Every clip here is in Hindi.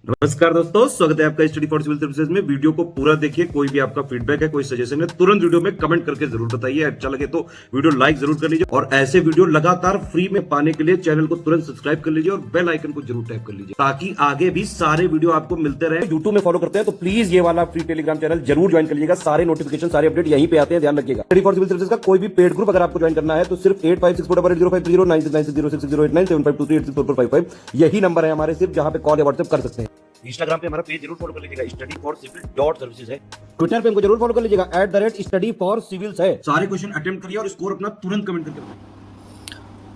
नमस्कार दोस्तों, स्वागत है आपका स्टडी फॉर सिविल सर्विसेज में। वीडियो को पूरा देखिए। कोई भी आपका फीडबैक है, कोई सजेशन है, तुरंत वीडियो में कमेंट करके जरूर बताइए। अच्छा लगे तो वीडियो लाइक जरूर कर लीजिए और ऐसे वीडियो लगातार फ्री में पाने के लिए चैनल को तुरंत सब्सक्राइब कर लीजिए और बेल आइकन को जरूर टैप कर लीजिए ताकि आगे भी सारे वीडियो आपको मिलते रहे। यूट्यूब में फॉलो करते हैं तो प्लीज ये वाला फ्री टेलीग्राम चैनल जरूर ज्वाइन कर लीजिएगा। सारे नोटिफिकेशन, सारे अपडेट यहीं पे आते हैं, ध्यान रखिएगा। स्टडी फॉर सिविल सर्विसेज का कोई भी पेड ग्रुप अगर आपको ज्वाइन करना है तो सिर्फ 856480560609726236089755 यही नंबर है हमारे, सिर्फ जहां पे कॉल या व्हाट्सएप कर सकते हैं। इंस्टाग्राम पे हमारा पेज जरूर फॉलो कर लीजिएगा, study4civil.services है। ट्विटर पे हमको जरूर फॉलो कर लीजिएगा, @study4civils है। सारे क्वेश्चन अटेम्प्ट करिए और स्कोर अपना तुरंत कमेंट करके बताइए।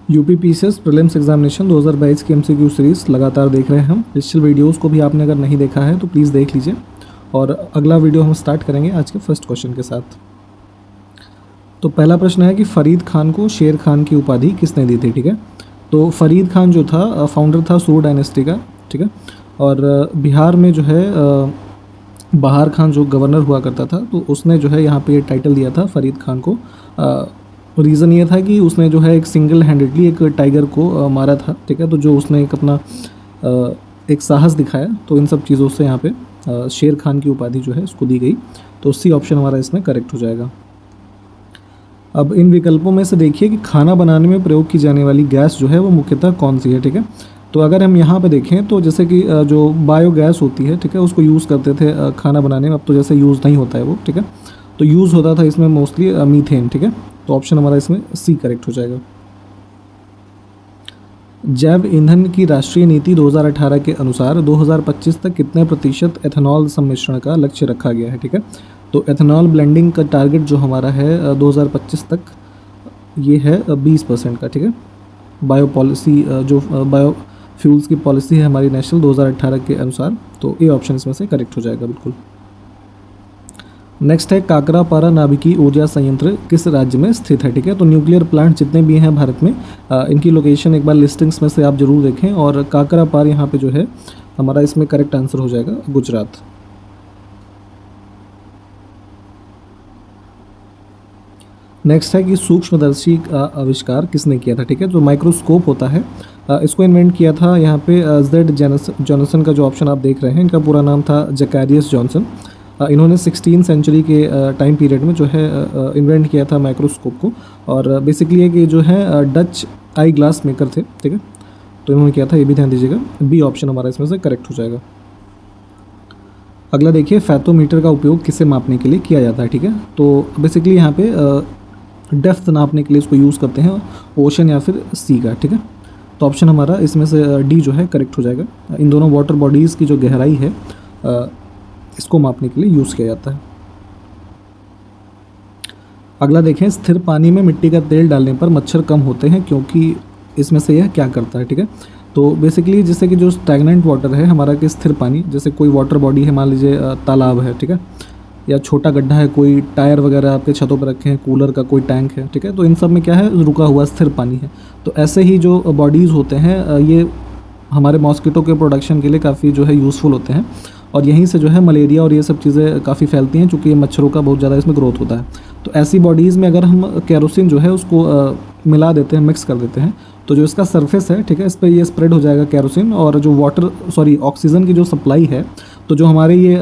यूपी पीसीएस प्रीलिम्स एग्जामिनेशन 2022 की एमसीक्यू सीरीज लगातार देख रहे हैं हम। डिजिटल वीडियोस को भी आपने अगर नहीं देखा है तो प्लीज़ देख लीजिए। और अगला वीडियो हम स्टार्ट करेंगे आज के फर्स्ट क्वेश्चन के साथ। तो पहला प्रश्न है कि फरीद खान को शेर खान की उपाधि किसने दी थी। ठीक है, तो फरीद खान जो था फाउंडर था सूर डायनेस्टी का। ठीक है, और बिहार में जो है बहार खान जो गवर्नर हुआ करता था तो उसने जो है यहाँ पे ये टाइटल दिया था फरीद खान को। रीज़न ये था कि उसने जो है एक सिंगल हैंडेडली एक टाइगर को मारा था। ठीक है, तो जो उसने एक अपना एक साहस दिखाया, तो इन सब चीज़ों से यहाँ पे शेर खान की उपाधि जो है उसको दी गई। तो सी ऑप्शन हमारा इसमें करेक्ट हो जाएगा। अब इन विकल्पों में से देखिए कि खाना बनाने में प्रयोग की जाने वाली गैस जो है वो मुख्यतः कौन सी है। ठीक है, तो अगर हम यहाँ पे देखें तो जैसे कि जो बायोगैस होती है, ठीक है, उसको यूज़ करते थे खाना बनाने में। अब तो जैसे यूज़ नहीं होता है वो। ठीक है, तो यूज़ होता था इसमें मोस्टली मीथेन। ठीक है, तो ऑप्शन हमारा इसमें सी करेक्ट हो जाएगा। जैव ईंधन की राष्ट्रीय नीति 2018 के अनुसार 2025 तक कितने प्रतिशत एथेनॉल सम्मिश्रण का लक्ष्य रखा गया है। ठीक है, तो एथेनॉल ब्लेंडिंग का टारगेट जो हमारा है 2025 तक ये है 20% का। ठीक है, बायो पॉलिसी जो बायो फ्यूल्स की पॉलिसी है हमारी नेशनल 2018 के अनुसार, तो ए ऑप्शन इसमें से करेक्ट हो जाएगा बिल्कुल। नेक्स्ट है काकरापारा नाभिकीय ऊर्जा संयंत्र किस राज्य में स्थित है। ठीक है, तो न्यूक्लियर प्लांट जितने भी हैं भारत में इनकी लोकेशन एक बार लिस्टिंग्स में से आप जरूर देखें और काकरापार यहाँ पे जो है हमारा इसमें करेक्ट आंसर हो जाएगा गुजरात। नेक्स्ट है कि सूक्ष्मदर्शी का आविष्कार किसने किया था। ठीक है, जो माइक्रोस्कोप होता है इसको इन्वेंट किया था यहाँ पे जेड जॉनसन का जो ऑप्शन आप देख रहे हैं, इनका पूरा नाम था जैकारियस जॉनसन। इन्होंने 16वीं सेंचुरी के टाइम पीरियड में जो है इन्वेंट किया था माइक्रोस्कोप को। और बेसिकली ये कि जो है डच आई ग्लास मेकर थे। ठीक है, तो इन्होंने किया था, ये भी ध्यान दीजिएगा। बी ऑप्शन हमारा इसमें से करेक्ट हो जाएगा। अगला देखिए, फैथोमीटर का उपयोग किसे मापने के लिए किया जाता है। ठीक है, तो बेसिकली यहाँ पे डेप्थ नापने के लिए इसको यूज़ करते हैं, ओशन या फिर सी का। ठीक है, तो ऑप्शन हमारा इसमें से डी जो है करेक्ट हो जाएगा। इन दोनों वाटर बॉडीज़ की जो गहराई है इसको मापने के लिए यूज़ किया जाता है। अगला देखें, स्थिर पानी में मिट्टी का तेल डालने पर मच्छर कम होते हैं क्योंकि इसमें से यह क्या करता है। ठीक है, तो बेसिकली जैसे कि जो स्टैग्नेंट वाटर है हमारा कि स्थिर पानी, जैसे कोई वाटर बॉडी है, मान लीजिए तालाब है, ठीक है, या छोटा गड्ढा है, कोई टायर वगैरह आपके छतों पर रखे हैं, कूलर का कोई टैंक है। ठीक है, तो इन सब में क्या है, रुका हुआ स्थिर पानी है। तो ऐसे ही जो बॉडीज़ होते हैं ये हमारे मॉस्किटो के प्रोडक्शन के लिए काफ़ी जो है यूज़फुल होते हैं और यहीं से जो है मलेरिया और ये सब चीज़ें काफ़ी फैलती हैं, चूँकि ये मच्छरों का बहुत ज़्यादा इसमें ग्रोथ होता है। तो ऐसी बॉडीज़ में अगर हम केरोसिन जो है उसको मिला देते हैं, मिक्स कर देते हैं, तो जो इसका सरफेस है, ठीक है, इस पर ये स्प्रेड हो जाएगा केरोसिन, और जो ऑक्सीजन की जो सप्लाई है, तो जो हमारे ये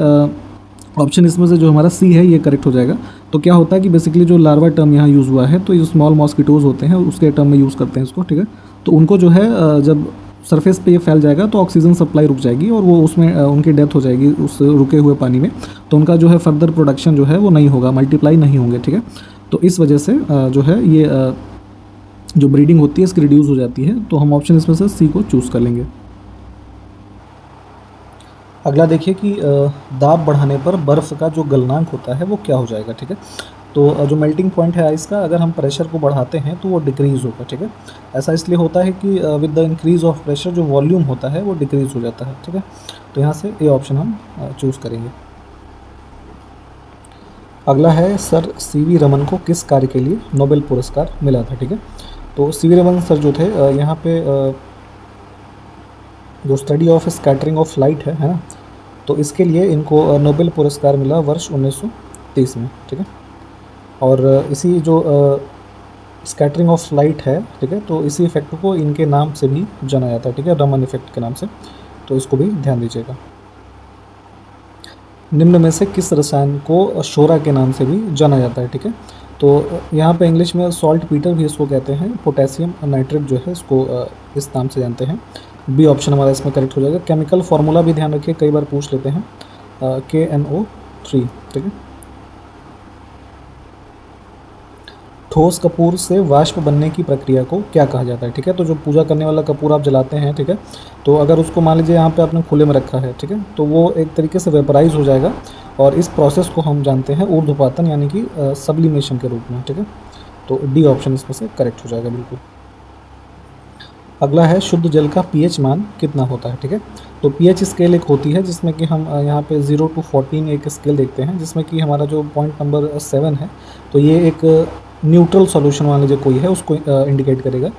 ऑप्शन इसमें से जो हमारा सी है ये करेक्ट हो जाएगा। तो क्या होता है कि बेसिकली जो लार्वा टर्म यहाँ यूज़ हुआ है, तो ये स्मॉल मॉस्किटोज़ होते हैं उसके टर्म में यूज़ करते हैं इसको। ठीक है, तो उनको जो है जब सरफेस पे ये फैल जाएगा तो ऑक्सीजन सप्लाई रुक जाएगी और वो उसमें उनकी डेथ हो जाएगी उस रुके हुए पानी में। तो उनका जो है फर्दर प्रोडक्शन जो है वो नहीं होगा, मल्टीप्लाई नहीं होंगे। ठीक है, तो इस वजह से जो है ये जो ब्रीडिंग होती है इसकी रिड्यूस हो जाती है। तो हम ऑप्शन इसमें से सी को चूज़ कर लेंगे। अगला देखिए कि दाब बढ़ाने पर बर्फ़ का जो गलनांक होता है वो क्या हो जाएगा। ठीक है, तो जो मेल्टिंग पॉइंट है आइस का, अगर हम प्रेशर को बढ़ाते हैं तो वो डिक्रीज़ होगा। ठीक है, ऐसा इसलिए होता है कि with the increase of pressure जो वॉल्यूम होता है वो डिक्रीज़ हो जाता है। ठीक है, तो यहाँ से ए ऑप्शन हम चूज़ करेंगे। अगला है, सर सीवी रमन को किस कार्य के लिए नोबेल पुरस्कार मिला था। ठीक है, तो सीवी रमन सर जो थे यहाँ पे जो study of scattering of light है ना, तो इसके लिए इनको नोबेल पुरस्कार मिला वर्ष 1930 में। ठीक है, और इसी जो स्कैटरिंग ऑफ लाइट है, ठीक है, तो इसी इफेक्ट को इनके नाम से भी जाना जाता है। ठीक है, रमन इफेक्ट के नाम से, तो इसको भी ध्यान दीजिएगा। निम्न में से किस रसायन को शोरा के नाम से भी जाना जाता है, ठीक है। तो यहाँ पे इंग्लिश में सॉल्ट पीटर भी इसको कहते हैं, पोटेशियम नाइट्रेट जो है इसको इस नाम से जानते हैं। बी ऑप्शन हमारा इसमें करेक्ट हो जाएगा। केमिकल फार्मूला भी ध्यान रखिए, कई बार पूछ लेते हैं, KNO3, ठीक है। ठोस कपूर से वाष्प बनने की प्रक्रिया को क्या कहा जाता है, ठीक है। तो जो पूजा करने वाला कपूर आप जलाते हैं, ठीक है, तो अगर उसको मान लीजिए यहाँ पे आपने खुले में रखा है, ठीक है, तो वो एक तरीके से वेपराइज हो जाएगा और इस प्रोसेस को हम जानते हैं ऊर्ध्वपातन यानी कि सब्लिमेशन के रूप में, ठीक है। तो डी ऑप्शन इसमें से करेक्ट हो जाएगा बिल्कुल। अगला है शुद्ध जल का पीएच मान कितना होता है, ठीक है। तो पीएच स्केल एक होती है जिसमें कि हम यहाँ पे 0 to 14 एक स्केल देखते हैं, जिसमें कि हमारा जो पॉइंट नंबर 7 है, तो ये एक न्यूट्रल सॉल्यूशन मान लीजिए कोई है उसको इंडिकेट करेगा।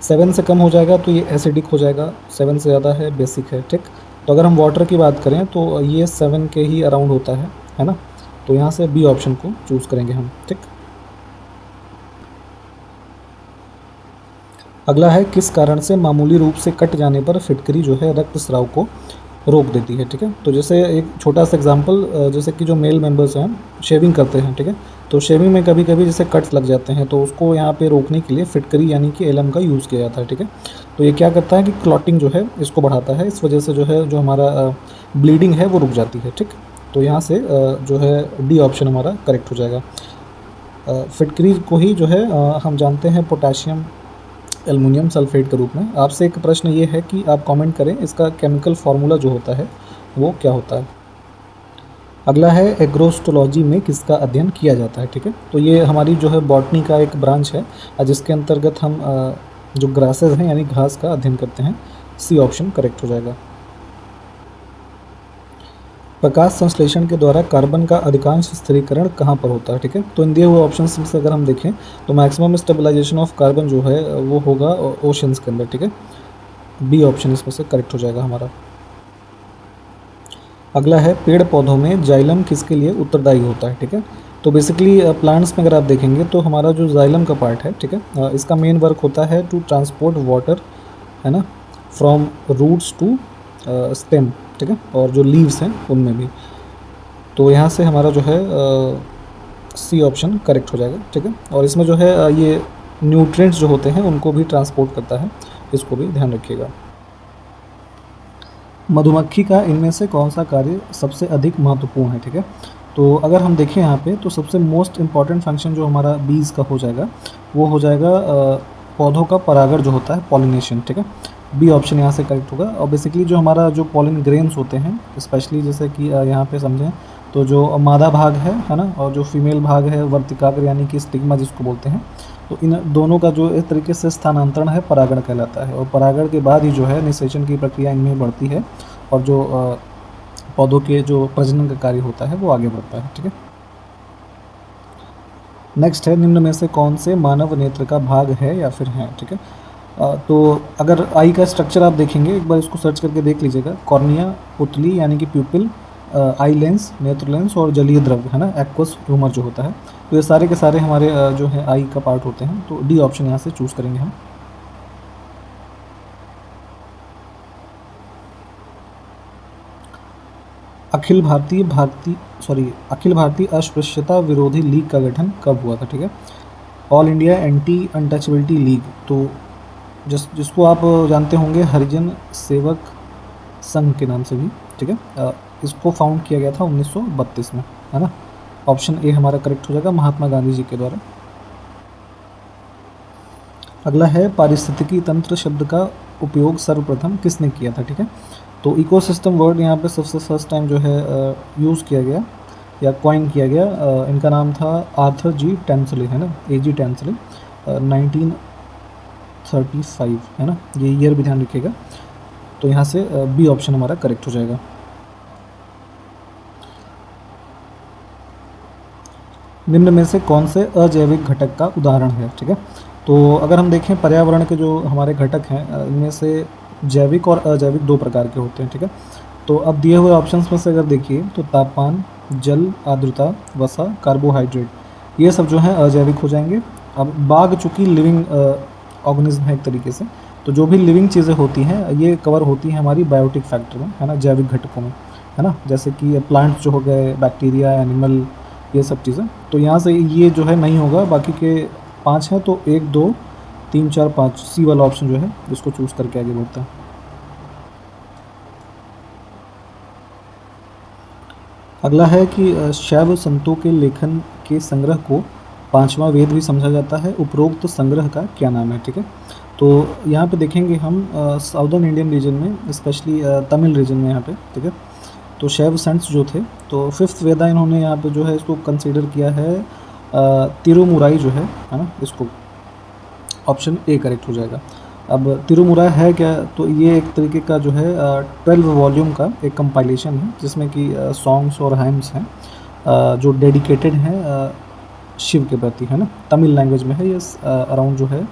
7 से कम हो जाएगा तो ये एसिडिक हो जाएगा, 7 से ज़्यादा है बेसिक है, ठीक। तो अगर हम वाटर की बात करें तो ये 7 के ही अराउंड होता है ना। तो यहाँ से बी ऑप्शन को चूज़ करेंगे हम, ठीक। अगला है किस कारण से मामूली रूप से कट जाने पर फिटकरी जो है रक्तस्राव को रोक देती है, ठीक है। तो जैसे एक छोटा सा एग्जांपल, जैसे कि जो मेल मेंबर्स हैं शेविंग करते हैं, ठीक है, तो शेविंग में कभी कभी जैसे कट्स लग जाते हैं, तो उसको यहाँ पे रोकने के लिए फिटकरी यानी कि एलम का यूज़ किया जाता है, ठीक है। तो ये क्या करता है कि क्लॉटिंग जो है इसको बढ़ाता है, इस वजह से जो है जो हमारा ब्लीडिंग है वो रुक जाती है, ठीक। तो यहाँ से जो है डी ऑप्शन हमारा करेक्ट हो जाएगा। फिटकरी को ही जो है हम जानते हैं पोटाशियम एल्युमिनियम सल्फेट के रूप में। आपसे एक प्रश्न ये है कि आप कमेंट करें इसका केमिकल फार्मूला जो होता है वो क्या होता है। अगला है एग्रोस्टोलॉजी में किसका अध्ययन किया जाता है, ठीक है। तो ये हमारी जो है बॉटनी का एक ब्रांच है, जिसके अंतर्गत हम जो ग्रासेस हैं यानी घास का अध्ययन करते हैं। सी ऑप्शन करेक्ट हो जाएगा। प्रकाश संश्लेषण के द्वारा कार्बन का अधिकांश स्थिरीकरण कहाँ पर होता है, ठीक है। तो इन दिए हुए ऑप्शन में से अगर हम देखें तो मैक्सिमम स्टेबलाइजेशन ऑफ कार्बन जो है वो होगा ओशंस के अंदर, ठीक है। बी ऑप्शन इसमें से करेक्ट हो जाएगा हमारा। अगला है पेड़ पौधों में जाइलम किसके लिए उत्तरदायी होता है, ठीक है। तो बेसिकली प्लांट्स में अगर आप देखेंगे तो हमारा जो जाइलम का पार्ट है, ठीक है, इसका मेन वर्क होता है टू ट्रांसपोर्ट वाटर, है ना, फ्रॉम रूट्स टू स्टेम, ठीक है, और जो लीव्स हैं उनमें भी। तो यहाँ से हमारा जो है सी ऑप्शन करेक्ट हो जाएगा, ठीक है। और इसमें जो है ये न्यूट्रिएंट्स जो होते हैं उनको भी ट्रांसपोर्ट करता है, इसको भी ध्यान रखिएगा। मधुमक्खी का इनमें से कौन सा कार्य सबसे अधिक महत्वपूर्ण है, ठीक है। तो अगर हम देखें यहाँ पे तो सबसे मोस्ट इम्पॉर्टेंट फंक्शन जो हमारा बीज का हो जाएगा वो हो जाएगा पौधों का परागण जो होता है, पॉलिनेशन, ठीक है। बी ऑप्शन यहाँ से करेक्ट होगा। और बेसिकली जो हमारा जो पॉलिन ग्रेन्स होते हैं, स्पेशली जैसे कि यहाँ पे समझें तो जो मादा भाग है ना, और जो फीमेल भाग है वर्तिकाग्र यानी कि स्टिग्मा जिसको बोलते हैं, तो इन दोनों का जो इस तरीके से स्थानांतरण है परागण कहलाता है। और परागण के बाद ही जो है निषेचन की प्रक्रिया इनमें बढ़ती है और जो पौधों के जो प्रजनन का कार्य होता है वो आगे बढ़ता है, ठीक है। नेक्स्ट है निम्न में से कौन से मानव नेत्र का भाग है या फिर है, ठीक है। तो अगर आई का स्ट्रक्चर आप देखेंगे, एक बार इसको सर्च करके देख लीजिएगा। कॉर्निया, पुतली यानी कि प्यूपिल, आई लेंस, नेत्र लेंस और जलीय द्रव्य, है ना, एक्वस ह्यूमर जो होता है। तो ये सारे के सारे हमारे जो है आई का पार्ट होते हैं। तो डी ऑप्शन यहाँ से चूज़ करेंगे हम। अखिल भारतीय अस्पृश्यता विरोधी लीग का गठन कब हुआ था, ठीक है। All India anti untouchability league, तो जिसको आप जानते होंगे हरिजन सेवक संघ के नाम से भी, ठीक है। इसको फाउंड किया गया था 1932 में, है ना। ऑप्शन ए हमारा करेक्ट हो जाएगा, महात्मा गांधी जी के द्वारा। अगला है पारिस्थितिकी तंत्र शब्द का उपयोग सर्वप्रथम किसने किया था, ठीक है। तो इकोसिस्टम वर्ड यहाँ पे सबसे फर्स्ट टाइम जो है यूज़ किया गया या कॉइन किया गया, इनका नाम था आर्थर जी टेंसले, है ना, AG टेंसले, 1935, है ना, ये ईयर भी ध्यान रखिएगा। तो यहाँ से बी ऑप्शन हमारा करेक्ट हो जाएगा। निम्न में से कौन से अजैविक घटक का उदाहरण है, ठीक है। तो अगर हम देखें पर्यावरण के जो हमारे घटक हैं इनमें से जैविक और अजैविक दो प्रकार के होते हैं, ठीक है। तो अब दिए हुए ऑप्शंस में से अगर देखिए तो तापमान, जल, आर्द्रता, वसा, कार्बोहाइड्रेट, ये सब जो है अजैविक हो जाएंगे। अब बाघ चूँकि लिविंग ऑर्गेनिज्म है एक तरीके से, तो जो भी लिविंग चीज़ें होती हैं ये कवर होती हैं हमारी बायोटिक फैक्टर में, है ना, जैविक घटकों में। है ना, जैसे कि प्लांट्स जो हो गए, बैक्टीरिया, एनिमल, ये सब चीज़ें। तो यहाँ से ये जो है नहीं होगा, बाकी के 5 हैं, तो 1 2 3 4 5 सी वाला ऑप्शन जो है इसको चूज़ करके आगे बढ़ते हैं। अगला है कि शैव संतों के लेखन के संग्रह को पांचवा वेद भी समझा जाता है, उपरोक्त संग्रह का क्या नाम है, ठीक है। तो यहाँ पे देखेंगे हम साउदर्न इंडियन रीजन में, स्पेशली तमिल रीजन में यहाँ पे, ठीक है। तो शैव संट्स जो थे, तो फिफ्थ वेदा इन्होंने यहाँ पे जो है इसको कंसीडर किया है तिरुमुराई जो है ना, इसको ऑप्शन ए करेक्ट हो जाएगा। अब तिरुमुराई है क्या, तो ये एक तरीके का जो है 12 वॉल्यूम का एक कंपाइलेशन है, जिसमें कि सॉन्ग्स और हाइम्स हैं जो डेडिकेटेड हैं शिव के प्रति, है ना। तमिल लैंग्वेज में है ये, अराउंड जो है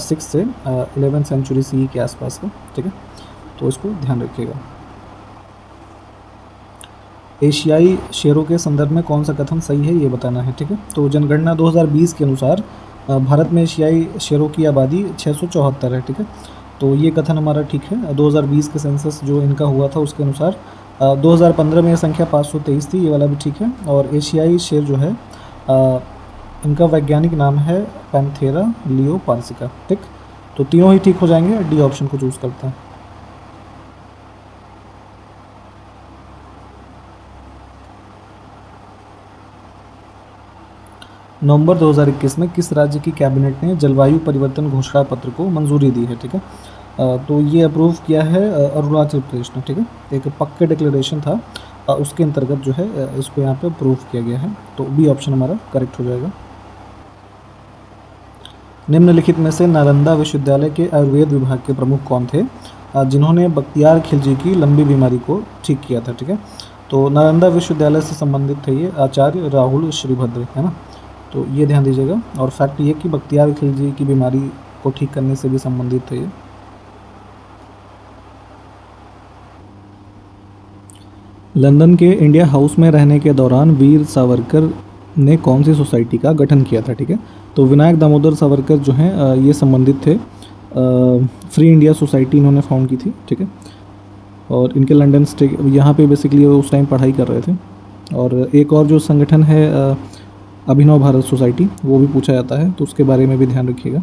6 से 11 सेंचुरी सी के आसपास का, ठीक है। तो इसको ध्यान रखिएगा। एशियाई शेरों के संदर्भ में कौन सा कथन सही है, ये बताना है, ठीक है। तो जनगणना 2020 के अनुसार भारत में एशियाई शेरों की आबादी 674 है, ठीक है। तो ये कथन हमारा ठीक है। 2020 के सेंसस जो इनका हुआ था उसके अनुसार 2015 में यह संख्या 523 थी, ये वाला भी ठीक है। और एशियाई शेर जो है इनका वैज्ञानिक नाम है पैंथेरा लियोपार्सिका, ठीक। तो तीनों ही ठीक हो जाएंगे, डी ऑप्शन को चूज़ करते हैं। नवंबर 2021 में किस राज्य की कैबिनेट ने जलवायु परिवर्तन घोषणा पत्र को मंजूरी दी है, ठीक है। तो ये अप्रूव किया है अरुणाचल प्रदेश ने, ठीक है। एक पक्के डिक्लेरेशन था, उसके अंतर्गत जो है इसको यहाँ पे अप्रूव किया गया है। तो बी ऑप्शन हमारा करेक्ट हो जाएगा। निम्नलिखित में से नालंदा विश्वविद्यालय के आयुर्वेद विभाग के प्रमुख कौन थे जिन्होंने बख्तियार खिलजी की लंबी बीमारी को ठीक किया था, ठीक है। तो नालंदा विश्वविद्यालय से संबंधित थे ये आचार्य राहुल श्रीभद्र, है ना। तो ये ध्यान दीजिएगा। और फैक्ट ये कि बख्तियार खिलजी की बीमारी को ठीक करने से भी संबंधित थे ये। लंदन के इंडिया हाउस में रहने के दौरान वीर सावरकर ने कौन सी सोसाइटी का गठन किया था, ठीक है। तो विनायक दामोदर सावरकर जो हैं ये संबंधित थे फ्री इंडिया सोसाइटी इन्होंने फाउंड की थी, ठीक है। और इनके लंदन स्टे यहाँ पे बेसिकली वो उस टाइम पढ़ाई कर रहे थे। और एक और जो संगठन है अभिनव भारत सोसाइटी, वो भी पूछा जाता है, तो उसके बारे में भी ध्यान रखिएगा।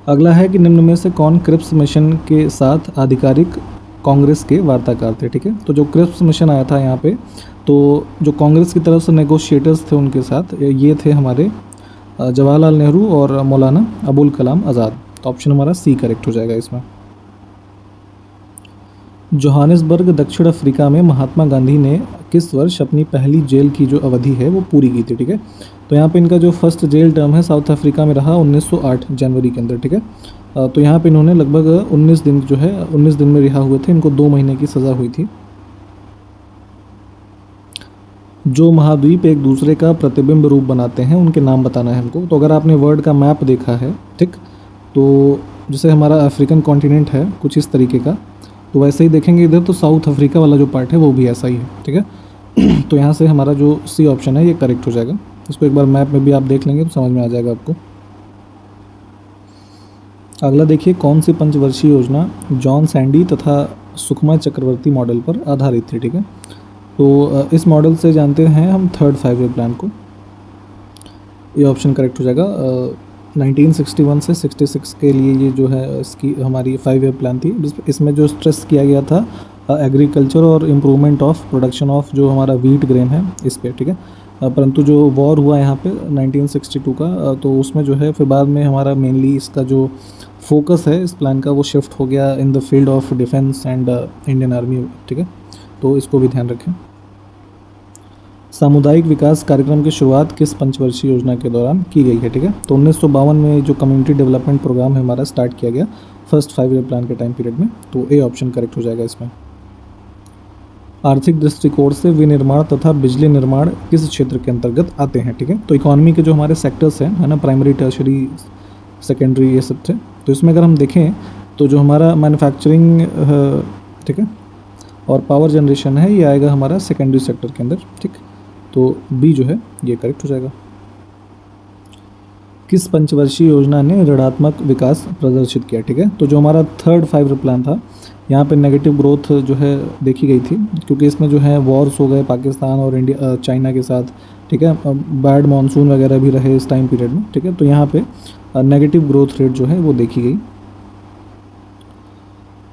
अगला है कि निम्न में से कौन क्रिप्स मिशन के साथ आधिकारिक कांग्रेस के वार्ताकार थे, ठीक है। तो जो क्रिप्स मिशन आया था यहाँ पे, तो जो कांग्रेस की तरफ से नेगोशिएटर्स थे उनके साथ ये थे हमारे जवाहरलाल नेहरू और मौलाना अबुल कलाम आज़ाद। तो ऑप्शन हमारा सी करेक्ट हो जाएगा इसमें। जोहानिसबर्ग दक्षिण अफ्रीका में महात्मा गांधी ने किस वर्ष अपनी पहली जेल की जो अवधि है वो पूरी की थी, ठीक है। तो यहाँ पे इनका जो फर्स्ट जेल टर्म है साउथ अफ्रीका में रहा 1908 जनवरी के अंदर, ठीक है। तो यहाँ पे इन्होंने लगभग 19 दिन जो है 19 दिन में रिहा हुए थे। इनको 2 महीने की सज़ा हुई थी। जो महाद्वीप एक दूसरे का प्रतिबिंब रूप बनाते हैं उनके नाम बताना है हमको। तो अगर आपने वर्ल्ड का मैप देखा है, ठीक, तो जैसे हमारा अफ्रीकन कॉन्टिनेंट है कुछ इस तरीके का, तो वैसे ही देखेंगे इधर तो साउथ अफ्रीका वाला जो पार्ट है वो भी ऐसा ही है, ठीक है। तो यहाँ से हमारा जो सी ऑप्शन है ये करेक्ट हो जाएगा। इसको एक बार मैप में भी आप देख लेंगे तो समझ में आ जाएगा आपको। अगला देखिए, कौन सी पंचवर्षीय योजना जॉन सैंडी तथा सुकमा चक्रवर्ती मॉडल पर आधारित थी, ठीक है। तो इस मॉडल से जानते हैं हम थर्ड 5 ईयर प्लान को। ये ऑप्शन करेक्ट हो जाएगा। 1961 से 66 के लिए ये जो है इसकी हमारी 5 ईयर प्लान थी। इसमें जो स्ट्रेस किया गया था एग्रीकल्चर और इम्प्रूवमेंट ऑफ प्रोडक्शन ऑफ जो हमारा व्हीट ग्रेन है इस पे, ठीक है। परंतु जो वॉर हुआ यहाँ पे 1962 का, तो उसमें जो है फिर बाद में हमारा मेनली इसका जो फोकस है इस प्लान का वो शिफ्ट हो गया in the field of defence and Indian army, ठीक है। तो इसको भी ध्यान रखें। सामुदायिक विकास कार्यक्रम की शुरुआत किस पंचवर्षीय योजना के दौरान की गई है, ठीक है। तो 1952 में जो कम्युनिटी डेवलपमेंट प्रोग्राम है हमारा स्टार्ट किया गया फर्स्ट 5 ईयर प्लान के टाइम पीरियड में। तो ए ऑप्शन करेक्ट हो जाएगा इसमें। आर्थिक दृष्टिकोण से विनिर्माण तथा बिजली निर्माण किस क्षेत्र के अंतर्गत आते हैं, ठीक है। तो इकोनॉमी के जो हमारे सेक्टर्स हैं, है ना, प्राइमरी, टर्शरी, सेकेंडरी, ये सब थे। तो इसमें अगर हम देखें तो जो हमारा मैन्युफैक्चरिंग, ठीक है, और पावर जनरेशन है ये आएगा हमारा सेकेंडरी सेक्टर के अंदर, ठीक। तो बी जो है ये करेक्ट हो जाएगा। किस पंचवर्षीय योजना ने ऋणात्मक विकास प्रदर्शित किया? ठीक है, तो जो हमारा थर्ड 5 ईयर प्लान था, यहाँ पे नेगेटिव ग्रोथ जो है देखी गई थी, क्योंकि इसमें जो है वॉर्स हो गए पाकिस्तान और इंडिया चाइना के साथ। ठीक है, बैड मानसून वगैरह भी रहे इस टाइम पीरियड में। ठीक है, तो यहाँ पे नेगेटिव ग्रोथ रेट जो है वो देखी गई।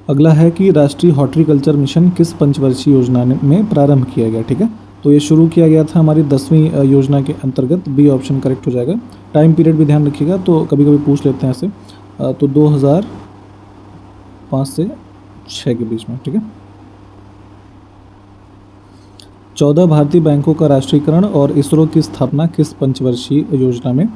अगला है कि राष्ट्रीय हॉर्टिकल्चर मिशन किस पंचवर्षीय योजना में प्रारंभ किया गया? ठीक है, तो ये शुरू किया गया था हमारी 10वीं योजना के अंतर्गत। बी ऑप्शन करेक्ट हो जाएगा। टाइम पीरियड भी ध्यान रखिएगा, तो कभी कभी पूछ लेते हैं ऐसे। तो 2005 से 6 के बीच में। ठीक है, 14 भारतीय बैंकों का राष्ट्रीयकरण और इसरो की स्थापना किस पंचवर्षीय योजना में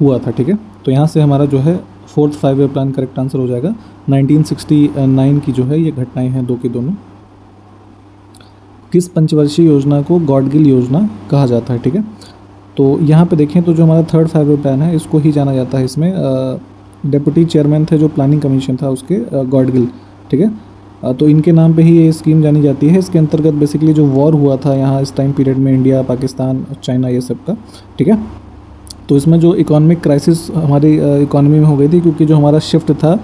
हुआ था? ठीक है, तो यहाँ से हमारा जो है fourth 5 year plan correct answer हो जाएगा। 1969 की जो है ये घटनाएं हैं, दो की दोनों। किस पंचवर्षीय योजना को गॉडगिल योजना कहा जाता है? ठीक है, तो यहाँ पे देखें तो जो हमारा थर्ड 5 ईयर प्लान है इसको ही जाना जाता है। इसमें डिप्टी चेयरमैन थे जो प्लानिंग कमीशन था उसके, गॉडगिल। ठीक है, तो इनके नाम पे ही ये स्कीम जानी जाती है। इसके अंतर्गत बेसिकली जो वॉर हुआ था यहाँ इस टाइम पीरियड में, इंडिया पाकिस्तान चाइना ये सब का। ठीक है, तो इसमें जो इकोनॉमिक क्राइसिस हमारी इकोनॉमी में हो गई थी, क्योंकि जो हमारा शिफ्ट था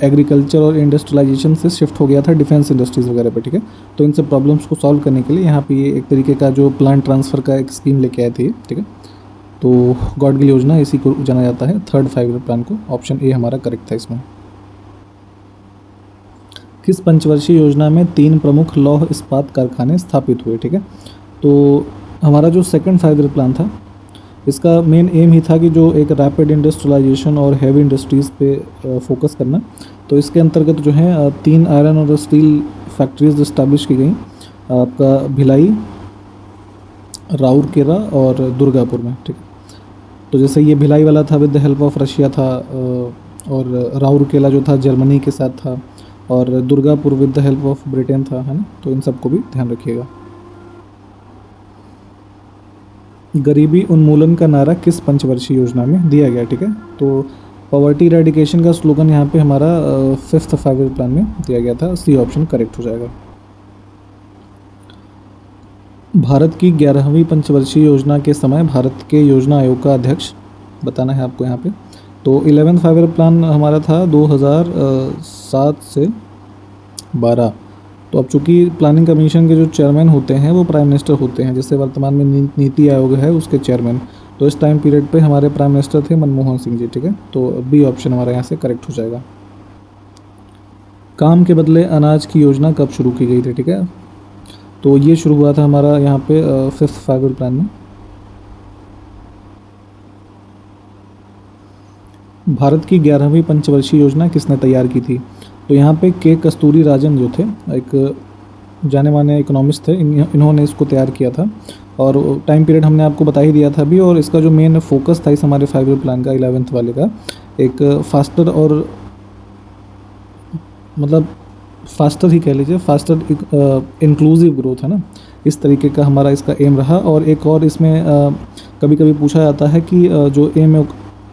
एग्रीकल्चर और इंडस्ट्रियलाइजेशन से शिफ्ट हो गया था डिफेंस इंडस्ट्रीज़ वगैरह पे। ठीक है, तो इन सब प्रॉब्लम्स को सॉल्व करने के लिए यहाँ पे ये एक तरीके का जो प्लान ट्रांसफ़र का एक स्कीम लेके आए थे। ठीक है, तो गॉडगिल योजना इसी को जाना जाता है थर्ड 5 ईयर प्लान को। ऑप्शन ए हमारा करेक्ट था इसमें। किस पंचवर्षीय योजना में 3 प्रमुख लौह इस्पात कारखाने स्थापित हुए? ठीक है, तो हमारा जो सेकंड 5 ईयर प्लान था इसका मेन एम ही था कि जो एक रैपिड इंडस्ट्रियलाइजेशन और हैवी इंडस्ट्रीज़ पे फोकस करना। तो इसके अंतर्गत जो है 3 आयरन और स्टील फैक्ट्रीज इस्टेब्लिश की गई, आपका भिलाई, राउरकेला और दुर्गापुर में। ठीक है, तो जैसे ये भिलाई वाला था with the help of Russia था, और राउरकेला जो था जर्मनी के साथ था, और Durgapur with the help of Britain था, है ना। तो इन सबको भी ध्यान रखिएगा। गरीबी उन्मूलन का नारा किस पंचवर्षीय योजना में दिया गया? ठीक है, तो पॉवर्टी इरेडिकेशन का स्लोगन यहाँ पे हमारा फिफ्थ 5 ईयर प्लान में दिया गया था। सी ऑप्शन करेक्ट हो जाएगा। भारत की 11वीं पंचवर्षीय योजना के समय भारत के योजना आयोग का अध्यक्ष बताना है आपको यहाँ पे। तो 11th 5 ईयर प्लान हमारा था 2007 से 12। तो अब चूँकि प्लानिंग कमीशन के जो चेयरमैन होते हैं वो प्राइम मिनिस्टर होते हैं, जैसे वर्तमान में नीति आयोग है उसके चेयरमैन। तो इस टाइम पीरियड पे हमारे प्राइम मिनिस्टर थे मनमोहन सिंह जी। ठीक है, तो बी ऑप्शन हमारा यहाँ से करेक्ट हो जाएगा। काम के बदले अनाज की योजना कब शुरू की गई थी? ठीक है, तो ये शुरू हुआ था हमारा यहाँ पे फिफ्थ 5 ईयर प्लान में। भारत की 11वीं पंचवर्षीय योजना किसने तैयार की थी? तो यहाँ पे के कस्तूरी राजन जो थे, एक जाने माने इकोनॉमिस्ट थे, इन्होंने इसको तैयार किया था। और टाइम पीरियड हमने आपको बता ही दिया था अभी। और इसका जो मेन फोकस था इस हमारे 5 ईयर प्लान का 11th वाले का, एक फास्टर और मतलब फास्टर ही कह लीजिए, फास्टर इंक्लूसिव ग्रोथ, है ना, इस तरीके का हमारा इसका एम रहा। और एक और इसमें कभी कभी पूछा जाता है कि जो एम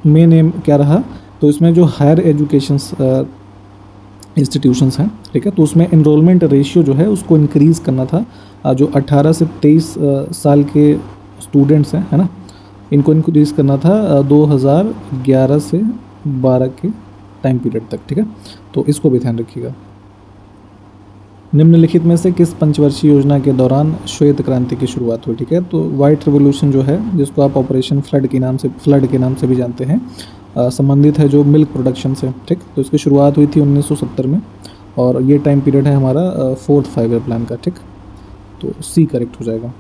मेन एम क्या रहा, तो इसमें जो हायर एजुकेशंस इंस्टीट्यूशंस हैं, ठीक है, तो उसमें इनरोलमेंट रेशियो जो है उसको इंक्रीज़ करना था। जो 18 से 23 साल के स्टूडेंट्स हैं, है ना, इनको इंक्रीज़ करना था 2011 से 12 के टाइम पीरियड तक। ठीक है, तो इसको भी ध्यान रखिएगा। निम्नलिखित में से किस पंचवर्षीय योजना के दौरान श्वेत क्रांति की शुरुआत हुई? ठीक है, तो वाइट रिवोल्यूशन जो है, जिसको आप ऑपरेशन फ्लड के नाम से भी जानते हैं, संबंधित है जो मिल्क प्रोडक्शन से। ठीक, तो इसकी शुरुआत हुई थी 1970 में, और ये टाइम पीरियड है हमारा फोर्थ 5 ईयर प्लान का। ठीक, तो सी करेक्ट हो जाएगा।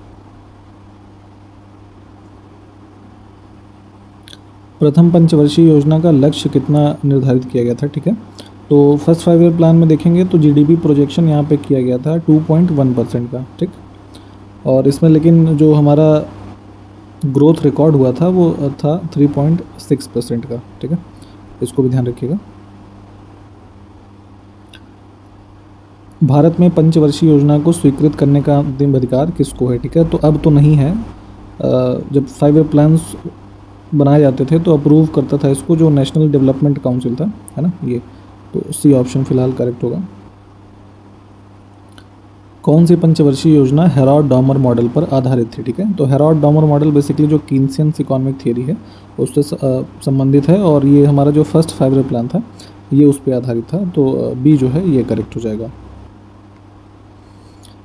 प्रथम पंचवर्षीय योजना का लक्ष्य कितना निर्धारित किया गया था? ठीक है, तो फर्स्ट 5 ईयर प्लान में देखेंगे तो जीडीपी प्रोजेक्शन यहाँ पे किया गया था 2.1% का। ठीक, और इसमें लेकिन जो हमारा ग्रोथ रिकॉर्ड हुआ था वो था 3.6% का। ठीक है, इसको भी ध्यान रखिएगा। भारत में पंचवर्षीय योजना को स्वीकृत करने का अंतिम अधिकार किसको है? ठीक है, तो अब तो नहीं है। जब 5 ईयर प्लान्स बनाए जाते थे तो अप्रूव करता था इसको जो नेशनल डेवलपमेंट काउंसिल था, है ना, ये। तो सी ऑप्शन फिलहाल करेक्ट होगा। कौन सी पंचवर्षीय योजना हेराल्ड डॉमर मॉडल पर आधारित थी, ठीक है। तो हेराल्ड डॉमर मॉडल बेसिकली जो कीन्सियंस इकोनॉमिक थियरी है उससे संबंधित है, और ये हमारा जो फर्स्ट 5 ईयर प्लान था ये उस पर आधारित था। तो बी जो है ये करेक्ट हो जाएगा।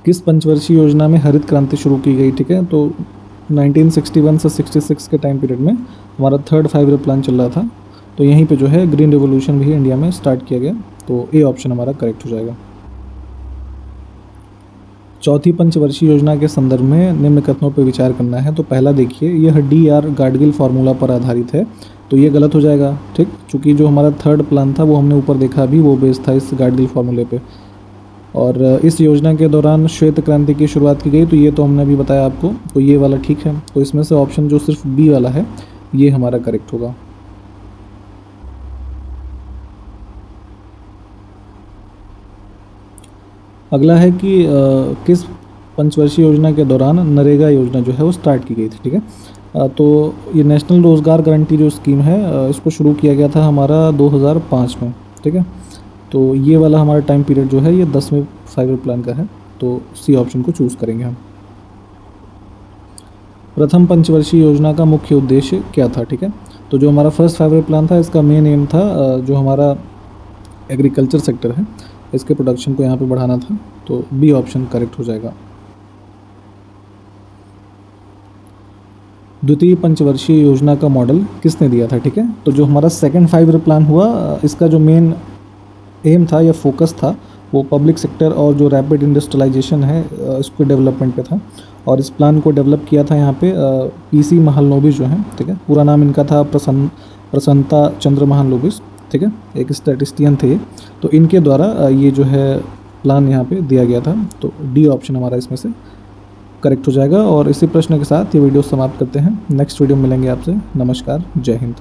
किस पंचवर्षीय योजना में हरित क्रांति शुरू की गई, ठीक है। तो 1961 से 66 के टाइम पीरियड में हमारा थर्ड 5 ईयर प्लान चल रहा था, तो यहीं पे जो है ग्रीन रेवोल्यूशन भी इंडिया में स्टार्ट किया गया। तो ए ऑप्शन हमारा करेक्ट हो जाएगा। चौथी पंचवर्षीय योजना के संदर्भ में निम्न कथनों पर विचार करना है। तो पहला देखिए, यह DRR गाडगिल फार्मूला पर आधारित है, तो ये गलत हो जाएगा, ठीक। चूँकि जो हमारा थर्ड प्लान था वो हमने ऊपर देखा अभी, वो बेस्ड था इस गाडगिल फार्मूले पे। और इस योजना के दौरान श्वेत क्रांति की शुरुआत की गई, तो ये तो हमने अभी बताया आपको, तो ये वाला ठीक है। तो इसमें से ऑप्शन जो सिर्फ बी वाला है ये हमारा करेक्ट होगा। अगला है कि किस पंचवर्षीय योजना के दौरान नरेगा योजना जो है वो स्टार्ट की गई थी, ठीक है। तो ये नेशनल रोज़गार गारंटी जो स्कीम है इसको शुरू किया गया था हमारा 2005 में, ठीक है। तो ये वाला हमारा टाइम पीरियड जो है ये 10वें 5 ईयर प्लान का है, तो सी ऑप्शन को चूज़ करेंगे हम। प्रथम पंचवर्षीय योजना का मुख्य उद्देश्य क्या था, ठीक है। तो जो हमारा फर्स्ट 5 ईयर प्लान था इसका मेन एम था जो हमारा एग्रीकल्चर सेक्टर है इसके प्रोडक्शन को यहाँ पे बढ़ाना था, तो बी ऑप्शन करेक्ट हो जाएगा। द्वितीय पंचवर्षीय योजना का मॉडल किसने दिया था, ठीक है। तो जो हमारा सेकंड 5 ईयर प्लान हुआ इसका जो मेन एम था या फोकस था वो पब्लिक सेक्टर और जो रैपिड इंडस्ट्रियलाइजेशन है इसके डेवलपमेंट पे था, और इस प्लान को डेवलप किया था यहाँ पे PC महालनोबिस जो हैं, ठीक है। पूरा नाम इनका था प्रसन्नता चंद्र महालनोबिस, ठीक है, एक स्टैटिस्टियन थे। तो इनके द्वारा ये जो है प्लान यहाँ पे दिया गया था, तो डी ऑप्शन हमारा इसमें से करेक्ट हो जाएगा। और इसी प्रश्न के साथ ये वीडियो समाप्त करते हैं। नेक्स्ट वीडियो मिलेंगे आपसे। नमस्कार, जय हिंद।